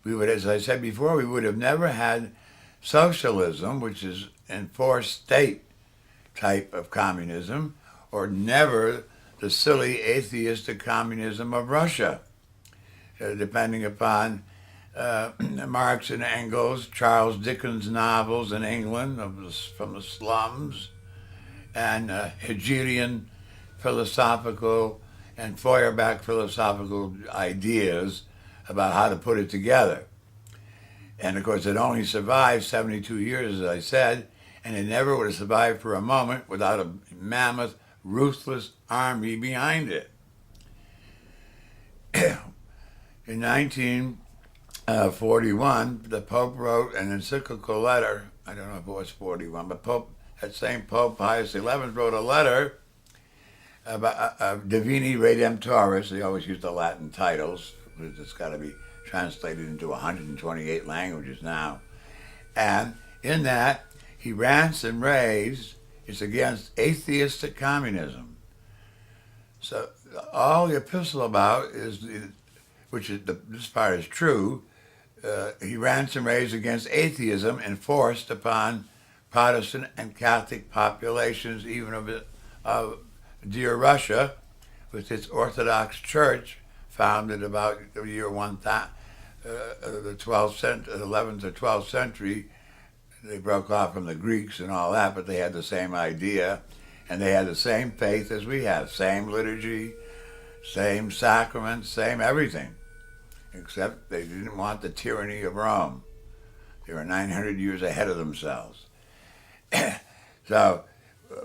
we would, as I said before, we would have never had socialism, which is enforced state type of communism, or never the silly atheistic communism of Russia, depending upon Marx and Engels, Charles Dickens novels in England from the slums, and Hegelian philosophical and Feuerbach philosophical ideas about how to put it together. And of course, it only survived 72 years, as I said, and it never would have survived for a moment without a mammoth, ruthless army behind it. In 1941, the Pope wrote an encyclical letter. I don't know if it was 41, but that same Pope, Pius XI, wrote a letter about Divini Redemptoris. They always use the Latin titles, because it's got to be translated into 128 languages now. And in that, he rants and raves, it's against atheistic communism. So all the epistle about is, this part is true, he rants and raves against atheism enforced upon Protestant and Catholic populations, even of dear Russia, with its Orthodox Church, founded about the year 1000, the 11th or 12th century. They broke off from the Greeks and all that, but they had the same idea, and they had the same faith as we have, same liturgy, same sacraments, same everything, except they didn't want the tyranny of Rome. They were 900 years ahead of themselves. So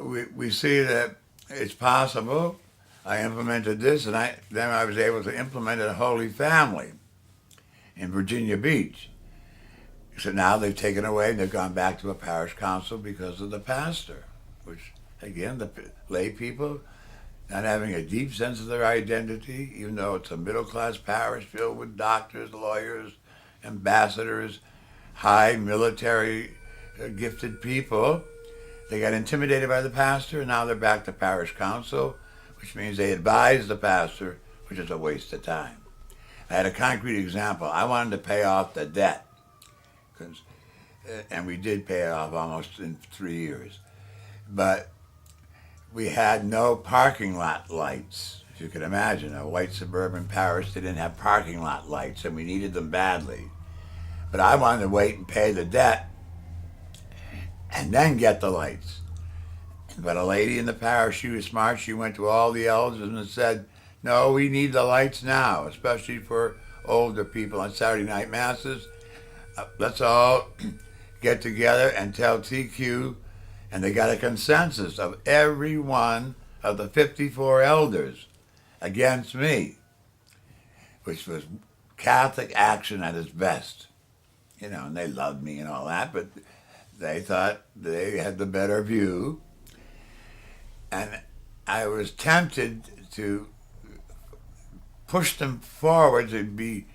we see that it's possible. I implemented this, and then I was able to implement a Holy Family in Virginia Beach. So now they've taken away and they've gone back to a parish council because of the pastor, which, again, the lay people not having a deep sense of their identity, even though it's a middle-class parish filled with doctors, lawyers, ambassadors, high military gifted people. They got intimidated by the pastor, and now they're back to parish council, which means they advise the pastor, which is a waste of time. I had a concrete example. I wanted to pay off the debt, and we did pay it off almost in 3 years. But we had no parking lot lights. If you can imagine, a white suburban parish, they didn't have parking lot lights, and we needed them badly. But I wanted to wait and pay the debt and then get the lights. But a lady in the parish, she was smart. She went to all the elders and said, no, we need the lights now, especially for older people on Saturday night masses. Let's all get together and tell TQ, and they got a consensus of every one of the 54 elders against me, which was Catholic action at its best. You know, and they loved me and all that, but they thought they had the better view. And I was tempted to push them forward to be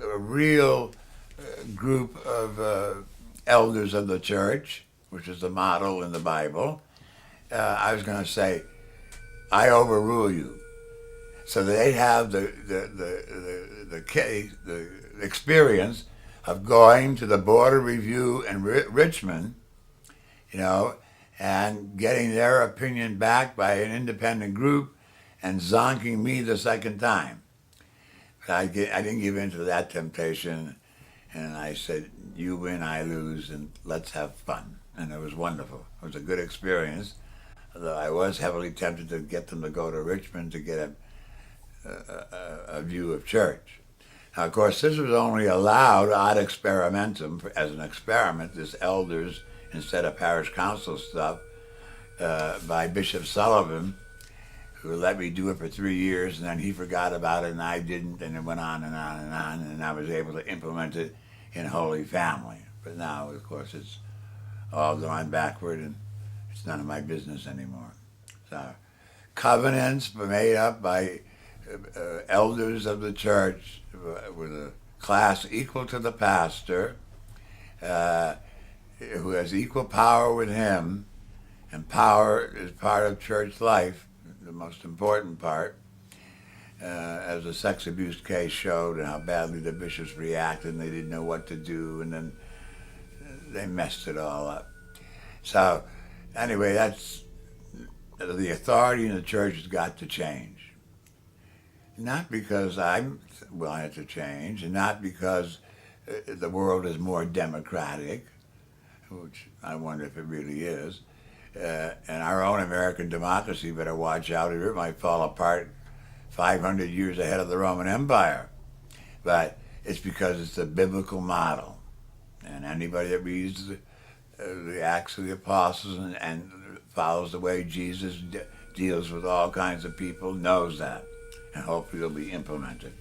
a real group of elders of the church, which is the model in the Bible. I was going to say, I overrule you. So they'd have the experience of going to the Board of Review in Richmond, you know, and getting their opinion back by an independent group and zonking me the second time. But I didn't give in to that temptation, and I said, you win, I lose, and let's have fun. And it was wonderful. It was a good experience, although I was heavily tempted to get them to go to Richmond to get a view of church. Now, of course, this was only allowed ad experimentum, as an experiment, this elders instead of parish council stuff, by Bishop Sullivan, who let me do it for 3 years, and then he forgot about it and I didn't, and it went on and on and on, and I was able to implement it in Holy Family. But now, of course, it's all gone backward and it's none of my business anymore. So, covenants were made up by elders of the church with a class equal to the pastor, who has equal power with him, and power is part of church life, the most important part. as the sex abuse case showed, and how badly the bishops reacted, and they didn't know what to do, and then they messed it all up. So, anyway, that's the authority in the church has got to change. Not because I'm willing it to change, and not because the world is more democratic, which I wonder if it really is. And our own American democracy better watch out, or it might fall apart 500 years ahead of the Roman Empire. But it's because it's the biblical model. And anybody that reads the Acts of the Apostles and follows the way Jesus deals with all kinds of people knows that. And hopefully it'll be implemented.